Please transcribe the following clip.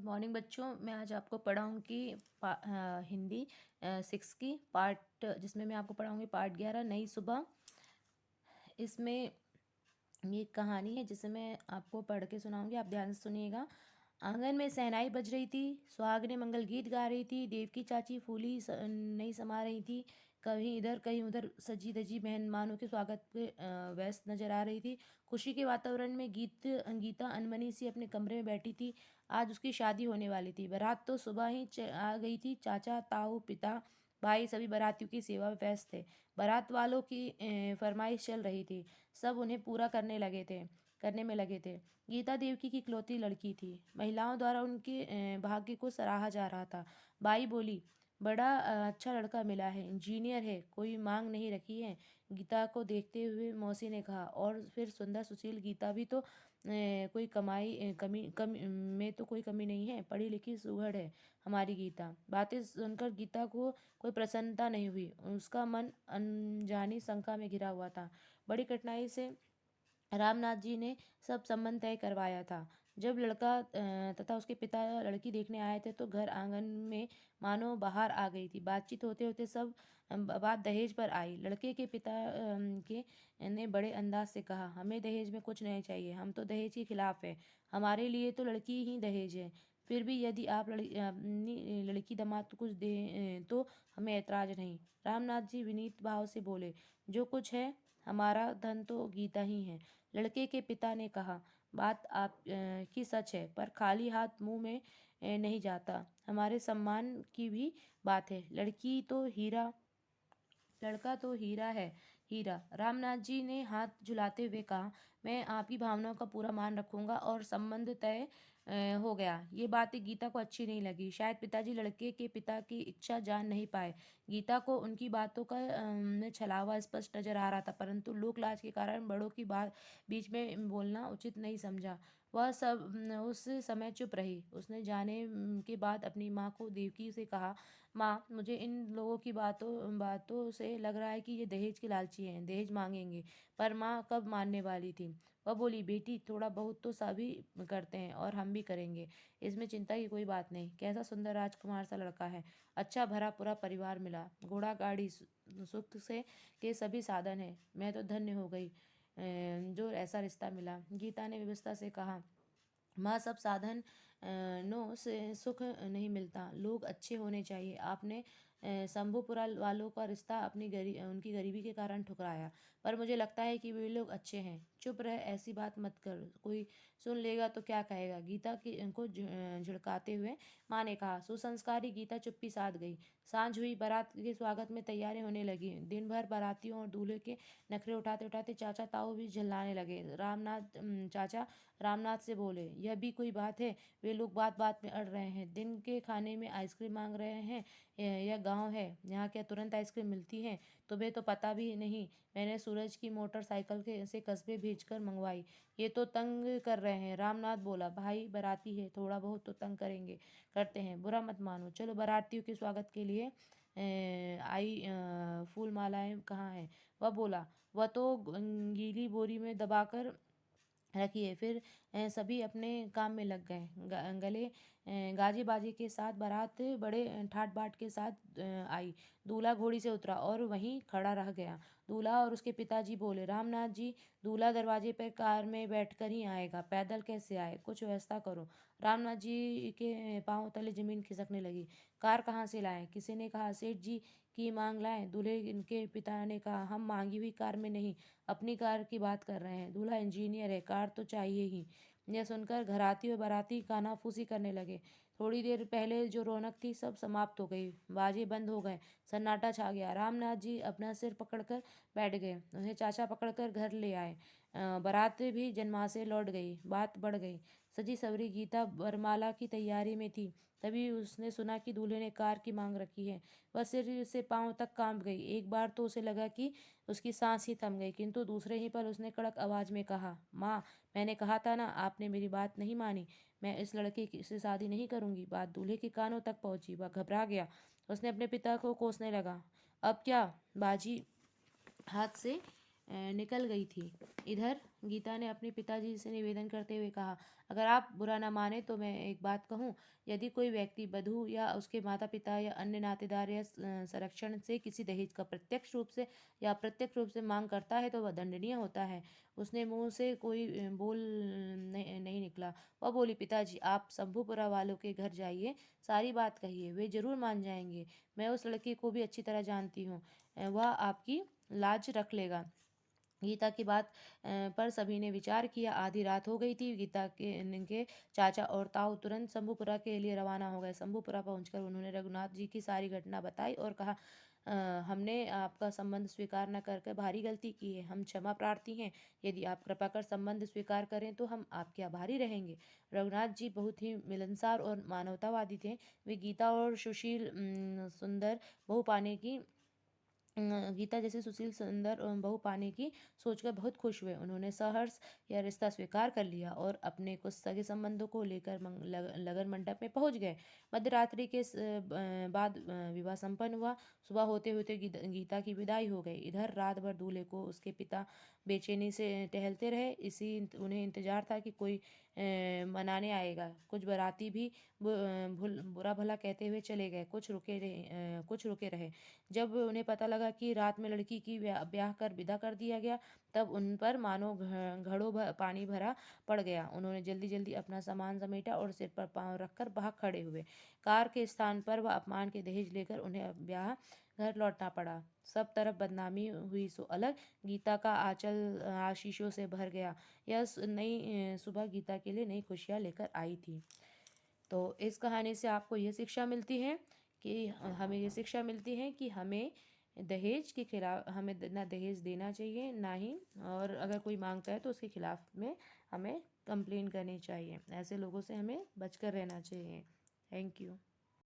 Morning बच्चों, मैं आज आपको पढ़ाऊँगी हिंदी 6 की पार्ट, जिसमें मैं आपको पढ़ाऊँगी पार्ट 11 नई सुबह। इसमें ये कहानी है जिसे मैं आपको पढ़ के सुनाऊंगी, आप ध्यान से सुनिएगा। आंगन में शहनाई बज रही थी, सुहागनें मंगल गीत गा रही थी, देवकी चाची फूली नई समा रही थी। कहीं इधर कहीं उधर सजी धजी मेहमानों के स्वागत पे व्यस्त नजर आ रही थी। खुशी के वातावरण में गीता अनमनी सी अपने कमरे में बैठी थी। आज उसकी शादी होने वाली थी। बारात तो सुबह ही आ गई थी। चाचा, ताऊ, पिता, भाई सभी बारातियों की सेवा में व्यस्त थे। बारात वालों की फरमाइश चल रही थी। सब उन्हें पूरा करने में लगे थे। गीता देवकी की इकलौती लड़की थी। महिलाओं द्वारा उनके भाग्य को सराहा जा रहा था। बाई बोली, बड़ा अच्छा लड़का मिला है, इंजीनियर है, कोई मांग नहीं रखी है। गीता को देखते हुए मौसी ने कहा, और फिर सुंदर सुशील गीता भी तो कोई कमी में तो कोई कमी नहीं है, पढ़ी लिखी सुघड़ है हमारी गीता। बातें सुनकर गीता को कोई प्रसन्नता नहीं हुई। उसका मन अनजानी शंका में घिरा हुआ था। बड़ी कठिनाई से रामनाथ जी ने सब संबंध तय करवाया था। जब लड़का तथा उसके पिता लड़की देखने आए थे तो घर आंगन में मानो बाहर आ गई थी। बातचीत होते होते सब बात दहेज पर आई। लड़के के पिता के ने बड़े अंदाज से कहा, हमें दहेज में कुछ नहीं चाहिए, हम तो दहेज के खिलाफ है। हमारे लिए तो लड़की ही दहेज है। फिर भी यदि आप अपनी लड़की दामाद को कुछ दे तो हमें ऐतराज नहीं। रामनाथ जी विनीत भाव से बोले, जो कुछ है हमारा धन तो गीता ही है। लड़के के पिता ने कहा, बात आप की सच है, पर खाली हाथ मुंह में नहीं जाता। हमारे सम्मान की भी बात है। लड़का तो हीरा है, हीरा। रामनाथ जी ने हाथ झुलाते हुए कहा, मैं आपकी भावनाओं का पूरा मान रखूंगा और संबंध तय हो गया। ये बातें गीता को अच्छी नहीं लगी। शायद पिताजी लड़के के पिता की इच्छा जान नहीं पाए। गीता को उनकी बातों का में छलावा स्पष्ट नजर आ रहा था, परंतु लोक लाज के कारण बड़ों की बात बीच में बोलना उचित नहीं समझा। वह सब उस समय चुप रही। उसने जाने के बाद अपनी माँ को देवकी से कहा, माँ, मुझे इन लोगों की बातों बातों से लग रहा है कि ये दहेज के लालची हैं, दहेज मांगेंगे। पर माँ कब मानने वाली थी। वह बोली, बेटी, थोड़ा बहुत तो सभी करते हैं और हम भी करेंगे, इसमें चिंता की कोई बात नहीं। कैसा सुंदर राजकुमार सा लड़का है, अच्छा भरा पूरा परिवार मिला, घोड़ा गाड़ी सुख से के सभी साधन है। मैं तो धन्य हो गई जो ऐसा रिश्ता मिला। गीता ने व्यवस्था से कहा, माँ, सब साधन नो से सुख नहीं मिलता, लोग अच्छे होने चाहिए। आपने शंभुपुरा वालों का रिश्ता उनकी गरीबी के कारण ठुकराया, पर मुझे लगता है कि वे लोग अच्छे हैं। चुप रह, ऐसी बात मत कर, कोई सुन लेगा तो क्या कहेगा। गीता की उनको झिड़काते हुए माँ ने कहा। सुसंस्कारी गीता चुप्पी साध गई। सांझ हुई। बारात के स्वागत में तैयारी होने लगी। दिन भर बारातियों और दूल्हे के नखरे उठाते उठाते चाचा ताऊ भी झल्लाने लगे। चाचा रामनाथ से बोले, यह भी कोई बात है, वे लोग बात बात में अड़ रहे हैं। दिन के खाने में आइसक्रीम मांग रहे हैं। यह गांव है, यहाँ क्या तुरंत आइसक्रीम मिलती है? तुम्हें तो पता भी नहीं, मैंने सूरज की मोटरसाइकिल के से कस्बे भेजकर मंगवाई। ये तो तंग कर रहे हैं। रामनाथ बोला, भाई बाराती है, थोड़ा बहुत तो तंग करते हैं, बुरा मत मानो। चलो, बारातियों के स्वागत के लिए फूल मालाएं कहाँ हैं? वह बोला, वह तो गीली बोरी में दबाकर रखिए। फिर सभी अपने काम में लग गए। गले गाजे बाजे के साथ बारात बड़े ठाट बाट के साथ आई। दूल्हा घोड़ी से उतरा और वहीं खड़ा रह गया। दूल्हा और उसके पिताजी बोले, रामनाथ जी, दूल्हा दरवाजे पर कार में बैठकर ही आएगा, पैदल कैसे आए? कुछ व्यवस्था करो। रामनाथ जी के पांव तले जमीन खिसकने लगी। कार कहाँ से लाएं? किसी ने कहा, सेठ जी की मांग लाएं। दूल्हे इनके पिता ने कहा, हम मांगी हुई कार में नहीं, अपनी कार की बात कर रहे हैं। दूल्हा इंजीनियर है, कार तो चाहिए ही। यह सुनकर घराती और बाराती कानाफूसी करने लगे। थोड़ी देर पहले जो रौनक थी सब समाप्त हो गई। बाजे बंद हो गए, सन्नाटा छा गया। रामनाथ जी अपना सिर पकड़कर बैठ गए। उन्हें चाचा पकड़कर घर ले आए। बारात भी जनमासे लौट गई। बात बढ़ गई। सजी सवरी गीता वरमाला की तैयारी में थी। तभी उसने सुना कि दूल्हे ने कार की मांग रखी है। वह सिर से पांव तक कांप गई। एक बार तो उसे लगा कि उसकी सांस ही थम गई, किंतु दूसरे ही पल उसने कड़क आवाज में कहा, माँ, मैंने कहा था ना, आपने मेरी बात नहीं मानी। मैं इस लड़के से शादी नहीं करूंगी। बात दूल्हे के कानों तक पहुंची। वह घबरा गया। उसने अपने पिता को कोसने लगा। अब क्या? बाजी हाथ से निकल गई थी। इधर गीता ने अपने पिताजी से निवेदन करते हुए कहा, अगर आप बुरा न माने तो मैं एक बात कहूँ। यदि कोई व्यक्ति वधू या उसके माता पिता या अन्य नातेदार या संरक्षण से किसी दहेज का प्रत्यक्ष रूप से या अप्रत्यक्ष रूप से मांग करता है तो वह दंडनीय होता है। उसने मुंह से कोई बोल नहीं निकला। वह बोली, पिताजी आप शंभूपुरा वालों के घर जाइए, सारी बात कहिए, वे जरूर मान जाएंगे। मैं उस लड़की को भी अच्छी तरह जानती हूँ, वह आपकी लाज रख लेगा। गीता की बात पर सभी ने विचार किया। आधी रात हो गई थी। गीता के चाचा और ताऊ तुरंत शंभूपुरा के लिए रवाना हो गए। शंभूपुरा पहुंचकर उन्होंने रघुनाथ जी की सारी घटना बताई और कहा, हमने आपका संबंध स्वीकार न करके भारी गलती की है। हम क्षमा प्रार्थी हैं। यदि आप कृपा कर संबंध स्वीकार करें तो हम आपके आभारी रहेंगे। रघुनाथ जी बहुत ही मिलनसार और मानवतावादी थे। वे गीता और सुशील सुंदर बहू पाने की गीता जैसी सुशील सुंदर बहू पाने की सोचकर बहुत खुश हुए। उन्होंने सहर्ष यह रिश्ता स्वीकार कर लिया और अपने कुछ सगे संबंधों को लेकर लगन मंडप में पहुंच गए। मध्यरात्रि के बाद विवाह संपन्न हुआ। सुबह होते होते गीता की विदाई हो गई। इधर रात भर दूल्हे को उसके पिता बेचैनी से टहलते रहे। उन्हें इंतजार था कि कोई मनाने आएगा। कुछ बाराती भी बुरा भला कहते हुए चले गए, कुछ रुके रहे। जब उन्हें पता लगा कि रात में लड़की की ब्याह कर विदा कर दिया गया, तब उन पर मानो घड़ों पानी भरा पड़ गया। उन्होंने जल्दी जल्दी अपना सामान समेटा और सिर पर पांव रखकर बाहर खड़े हुए। कार के स्थान पर वह अपमान के दहेज लेकर उन्हें ब्याह घर लौटना पड़ा। सब तरफ बदनामी हुई सो अलग। गीता का आंचल आशीषों से भर गया। यह नई सुबह गीता के लिए नई खुशियां लेकर आई थी। तो इस कहानी से आपको ये शिक्षा मिलती है कि हमें ये शिक्षा मिलती है कि हमें दहेज के खिलाफ हमें ना दहेज देना चाहिए ना ही, और अगर कोई मांगता है तो उसके खिलाफ में हमें कंप्लेन करनी चाहिए। ऐसे लोगों से हमें बचकर रहना चाहिए। Thank you.